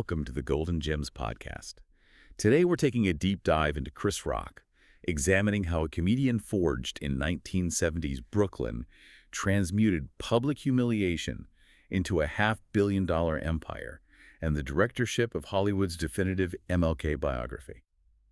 welcome to the Golden Gems podcast. Today we're taking a deep dive into Chris Rock, examining how a comedian forged in 1970s Brooklyn transmuted public humiliation into a $500 million empire and the directorship of Hollywood's definitive MLK biography.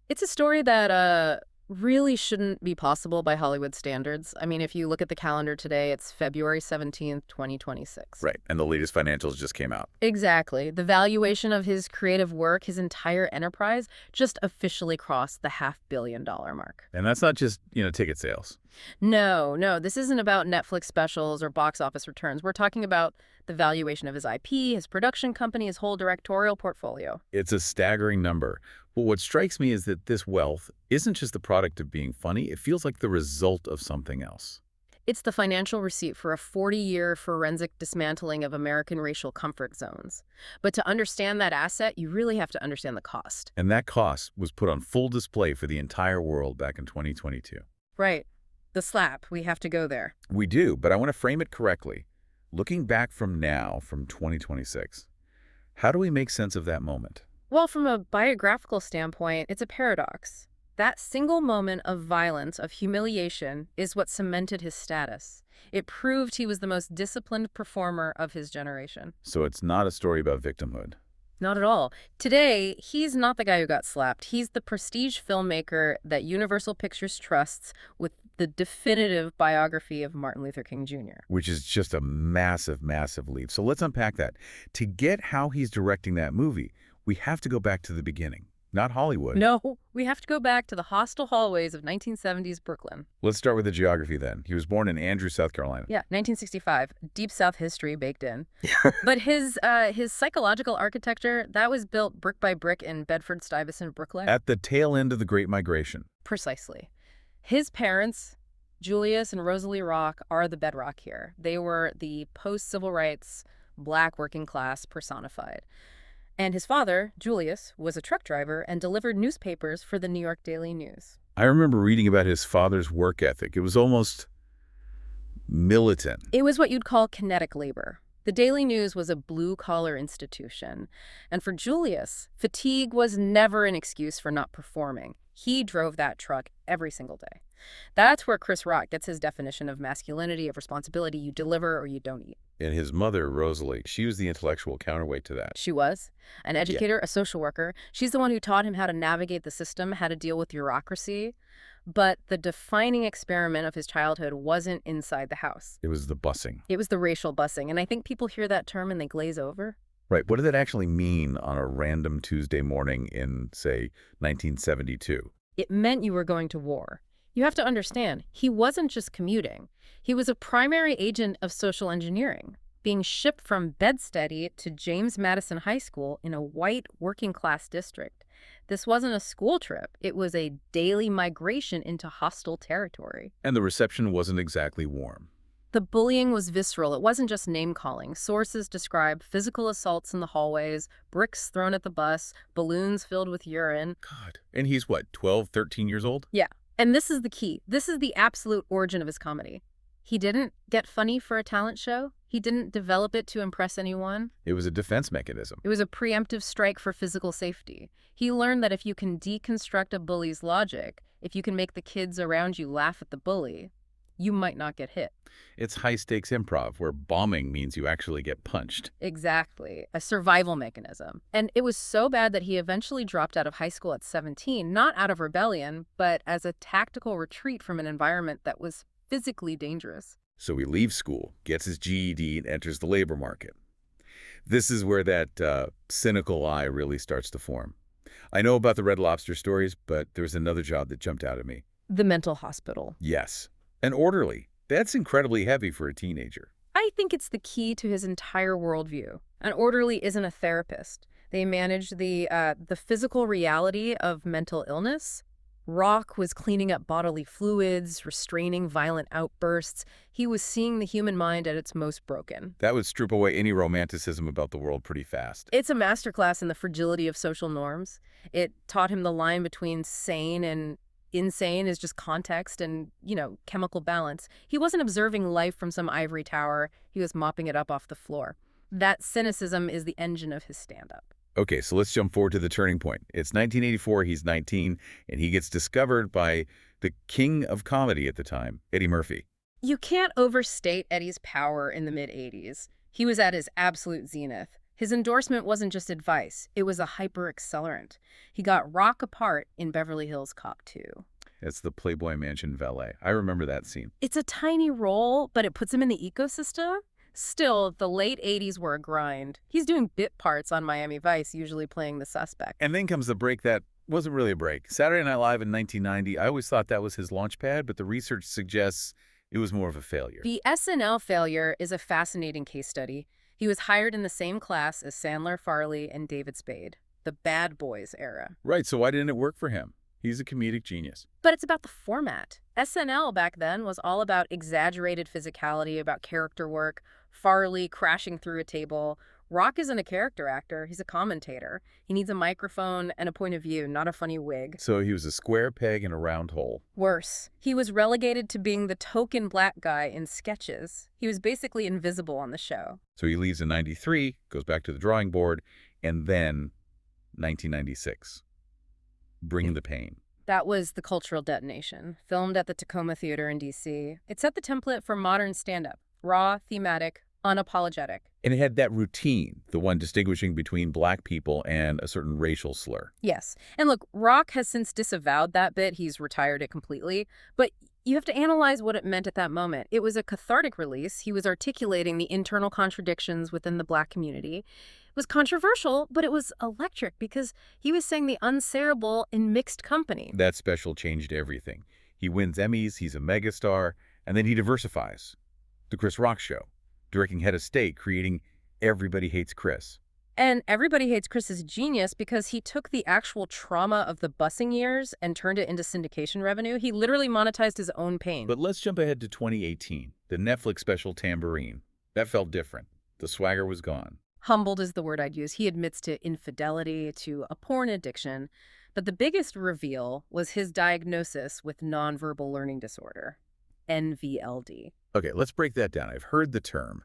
It's a story that really shouldn't be possible by Hollywood standards. I mean, if you look at the calendar today, it's February 17th, 2026. Right, and the latest financials just came out. Exactly. The valuation of his creative work, his entire enterprise, just officially crossed the $500 million mark. And that's not just, ticket sales. No, this isn't about Netflix specials or box office returns. We're talking about the valuation of his IP, his production company, his whole directorial portfolio. It's a staggering number. But what strikes me is that this wealth isn't just the product of being funny. It feels like the result of something else. It's the financial receipt for a 40-year forensic dismantling of American racial comfort zones. But to understand that asset, you really have to understand the cost. And that cost was put on full display for the entire world back in 2022. Right. The slap. We have to go there. We do, but I want to frame it correctly. Looking back from 2026, how do we make sense of that moment? Well, from a biographical standpoint, it's a paradox. That single moment of violence, of humiliation, is what cemented his status. It proved he was the most disciplined performer of his generation. So it's not a story about victimhood. Not at all. Today, he's not the guy who got slapped. He's the prestige filmmaker that Universal Pictures trusts with the definitive biography of Martin Luther King Jr. Which is just a massive, massive leap. So let's unpack that. To get how he's directing that movie, we have to go back to the beginning, not Hollywood. No, we have to go back to the hostile hallways of 1970s Brooklyn. Let's start with the geography then. He was born in Andrews, South Carolina. Yeah, 1965. Deep South history baked in. But his psychological architecture, that was built brick by brick in Bedford-Stuyvesant, Brooklyn. At the tail end of the Great Migration. Precisely. His parents, Julius and Rosalie Rock, are the bedrock here. They were the post-civil rights Black working class personified. And his father, Julius, was a truck driver and delivered newspapers for the New York Daily News. I remember reading about his father's work ethic. It was almost militant. It was what you'd call kinetic labor. The Daily News was a blue-collar institution. And for Julius, fatigue was never an excuse for not performing. He drove that truck every single day. That's where Chris Rock gets his definition of masculinity, of responsibility. You deliver or you don't eat. And his mother, Rosalie, she was the intellectual counterweight to that. She was. An educator, a social worker. She's the one who taught him how to navigate the system, how to deal with bureaucracy. But the defining experiment of his childhood wasn't inside the house. It was the busing. It was the racial busing. And I think people hear that term and they glaze over. Right. What did that actually mean on a random Tuesday morning in, say, 1972? It meant you were going to war. You have to understand, he wasn't just commuting. He was a primary agent of social engineering, being shipped from Bedsteady to James Madison High School in a white working-class district. This wasn't a school trip. It was a daily migration into hostile territory. And the reception wasn't exactly warm. The bullying was visceral. It wasn't just name-calling. Sources describe physical assaults in the hallways, bricks thrown at the bus, balloons filled with urine. God. And he's what, 12, 13 years old? Yeah. And this is the key. This is the absolute origin of his comedy. He didn't get funny for a talent show. He didn't develop it to impress anyone. It was a defense mechanism. It was a preemptive strike for physical safety. He learned that if you can deconstruct a bully's logic, if you can make the kids around you laugh at the bully, you might not get hit. It's high-stakes improv, where bombing means you actually get punched. Exactly. A survival mechanism. And it was so bad that he eventually dropped out of high school at 17, not out of rebellion, but as a tactical retreat from an environment that was physically dangerous. So he leaves school, gets his GED, and enters the labor market. This is where that cynical eye really starts to form. I know about the Red Lobster stories, but there's another job that jumped out at me. The mental hospital. Yes. An orderly. That's incredibly heavy for a teenager. I think it's the key to his entire worldview. An orderly isn't a therapist. They manage the physical reality of mental illness. Rock was cleaning up bodily fluids, restraining violent outbursts. He was seeing the human mind at its most broken. That would strip away any romanticism about the world pretty fast. It's a masterclass in the fragility of social norms. It taught him the line between sane and insane is just context and, chemical balance. He wasn't observing life from some ivory tower. He was mopping it up off the floor. That cynicism is the engine of his stand-up. Okay, so let's jump forward to the turning point. It's 1984, he's 19, and he gets discovered by the king of comedy at the time, Eddie Murphy. You can't overstate Eddie's power in the mid-'80s. He was at his absolute zenith. His endorsement wasn't just advice, it was a hyper-accelerant. He got Rock apart in Beverly Hills Cop 2. It's the Playboy Mansion valet. I remember that scene. It's a tiny role, but it puts him in the ecosystem. Still, the late 80s were a grind. He's doing bit parts on Miami Vice, usually playing the suspect. And then comes the break that wasn't really a break. Saturday Night Live in 1990, I always thought that was his launch pad, but the research suggests it was more of a failure. The SNL failure is a fascinating case study. He was hired in the same class as Sandler, Farley, and David Spade, the Bad Boys era. Right, so why didn't it work for him? He's a comedic genius. But it's about the format. SNL back then was all about exaggerated physicality, about character work, Farley crashing through a table. Rock isn't a character actor, he's a commentator. He needs a microphone and a point of view, not a funny wig. So he was a square peg in a round hole. Worse, he was relegated to being the token black guy in sketches. He was basically invisible on the show. So he leaves in 93, goes back to the drawing board, and then 1996. Bring the Pain. That was The Cultural Detonation, filmed at the Tacoma Theater in D.C. It set the template for modern stand-up. Raw, thematic, unapologetic. And it had that routine, the one distinguishing between black people and a certain racial slur. Yes. And look, Rock has since disavowed that bit. He's retired it completely. But you have to analyze what it meant at that moment. It was a cathartic release. He was articulating the internal contradictions within the black community. It was controversial, but it was electric because he was saying the unsayable in mixed company. That special changed everything. He wins Emmys, he's a megastar, and then he diversifies. The Chris Rock Show, directing Head of State, creating Everybody Hates Chris. And Everybody Hates Chris is genius because he took the actual trauma of the busing years and turned it into syndication revenue. He literally monetized his own pain. But let's jump ahead to 2018, the Netflix special Tambourine. That felt different. The swagger was gone. Humbled is the word I'd use. He admits to infidelity, to a porn addiction. But the biggest reveal was his diagnosis with nonverbal learning disorder, NVLD. Okay, let's break that down. I've heard the term.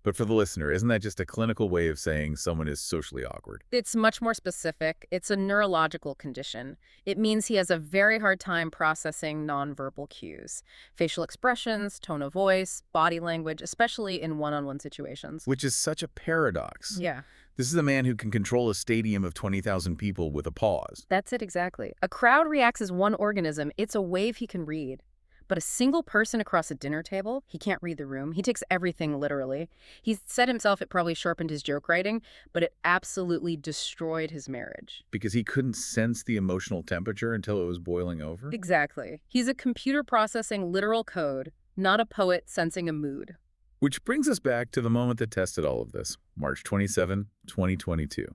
But for the listener, isn't that just a clinical way of saying someone is socially awkward? It's much more specific. It's a neurological condition. It means he has a very hard time processing nonverbal cues, facial expressions, tone of voice, body language, especially in one-on-one situations. Which is such a paradox. Yeah. This is a man who can control a stadium of 20,000 people with a pause. That's it exactly. A crowd reacts as one organism. It's a wave he can read. But a single person across a dinner table, he can't read the room. He takes everything literally. He said himself it probably sharpened his joke writing, but it absolutely destroyed his marriage. Because he couldn't sense the emotional temperature until it was boiling over? Exactly. He's a computer processing literal code, not a poet sensing a mood. Which brings us back to the moment that tested all of this, March 27, 2022,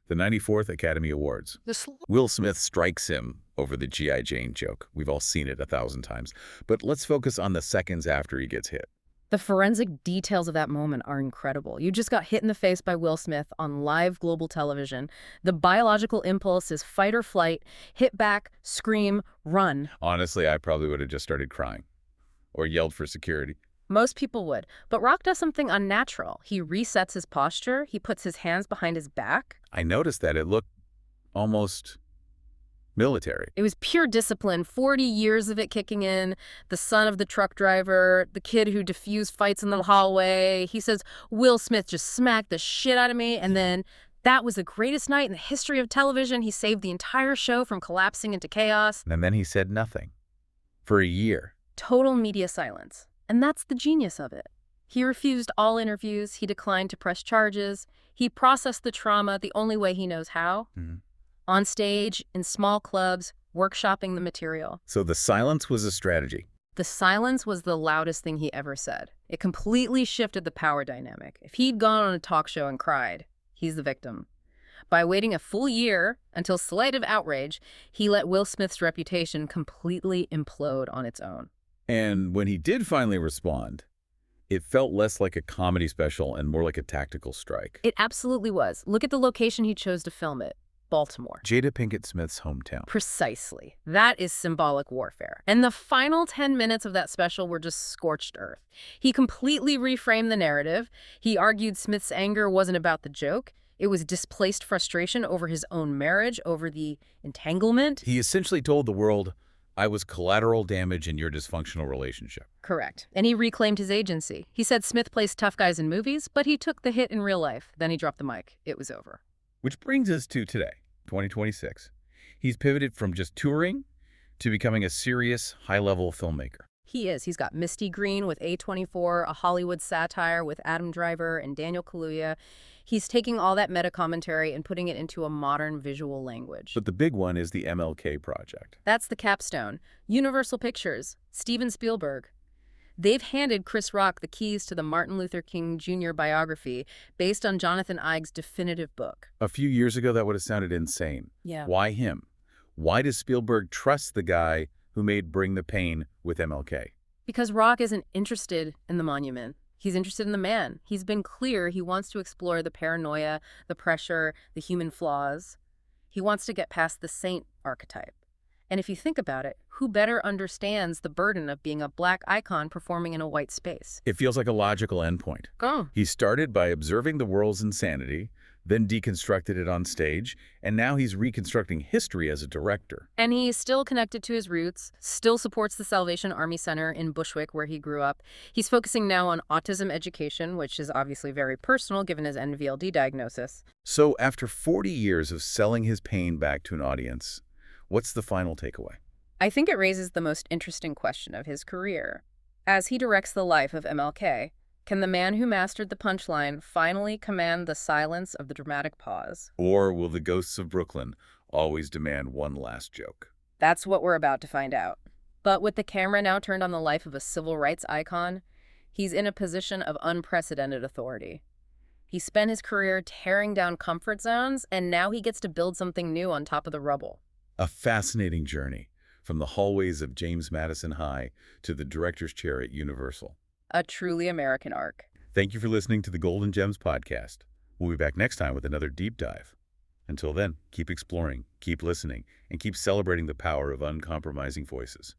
the 94th Academy Awards. Will Smith strikes him over the G.I. Jane joke. We've all seen it 1,000 times. But let's focus on the seconds after he gets hit. The forensic details of that moment are incredible. You just got hit in the face by Will Smith on live global television. The biological impulse is fight or flight, hit back, scream, run. Honestly, I probably would have just started crying or yelled for security. Most people would. But Rock does something unnatural. He resets his posture. He puts his hands behind his back. I noticed that it looked almost military. It was pure discipline, 40 years of it kicking in. The son of the truck driver, the kid who diffused fights in the hallway. He says, Will Smith just smacked the shit out of me. And then that was the greatest night in the history of television. He saved the entire show from collapsing into chaos. And then he said nothing. For a year. Total media silence. And that's the genius of it. He refused all interviews. He declined to press charges. He processed the trauma the only way he knows how. On stage, in small clubs, workshopping the material. So the silence was a strategy. The silence was the loudest thing he ever said. It completely shifted the power dynamic. If he'd gone on a talk show and cried, he's the victim. By waiting a full year until Selective Outrage, he let Will Smith's reputation completely implode on its own. And when he did finally respond, it felt less like a comedy special and more like a tactical strike. It absolutely was. Look at the location he chose to film it. Baltimore. Jada Pinkett Smith's hometown. Precisely. That is symbolic warfare. And the final 10 minutes of that special were just scorched earth. He completely reframed the narrative. He argued Smith's anger wasn't about the joke. It was displaced frustration over his own marriage, over the entanglement. He essentially told the world, I was collateral damage in your dysfunctional relationship. Correct. And he reclaimed his agency. He said Smith plays tough guys in movies, but he took the hit in real life. Then he dropped the mic. It was over. Which brings us to today, 2026. He's pivoted from just touring to becoming a serious, high-level filmmaker. He is. He's got Misty Green with A24, a Hollywood satire with Adam Driver and Daniel Kaluuya. He's taking all that meta-commentary and putting it into a modern visual language. But the big one is the MLK project. That's the capstone. Universal Pictures, Steven Spielberg. They've handed Chris Rock the keys to the Martin Luther King Jr. biography based on Jonathan Ive's definitive book. A few years ago, that would have sounded insane. Yeah. Why him? Why does Spielberg trust the guy who made Bring the Pain with MLK? Because Rock isn't interested in the monument. He's interested in the man. He's been clear he wants to explore the paranoia, the pressure, the human flaws. He wants to get past the saint archetype. And if you think about it, who better understands the burden of being a black icon performing in a white space? It feels like a logical endpoint. Go. He started by observing the world's insanity, then deconstructed it on stage, and now he's reconstructing history as a director. And he's still connected to his roots, still supports the Salvation Army Center in Bushwick, where he grew up. He's focusing now on autism education, which is obviously very personal given his NVLD diagnosis. So after 40 years of selling his pain back to an audience, what's the final takeaway? I think it raises the most interesting question of his career. As he directs the life of MLK, can the man who mastered the punchline finally command the silence of the dramatic pause? Or will the ghosts of Brooklyn always demand one last joke? That's what we're about to find out. But with the camera now turned on the life of a civil rights icon, he's in a position of unprecedented authority. He spent his career tearing down comfort zones, and now he gets to build something new on top of the rubble. A fascinating journey from the hallways of James Madison High to the director's chair at Universal. A truly American arc. Thank you for listening to the Golden Gems podcast. We'll be back next time with another deep dive. Until then, keep exploring, keep listening, and keep celebrating the power of uncompromising voices.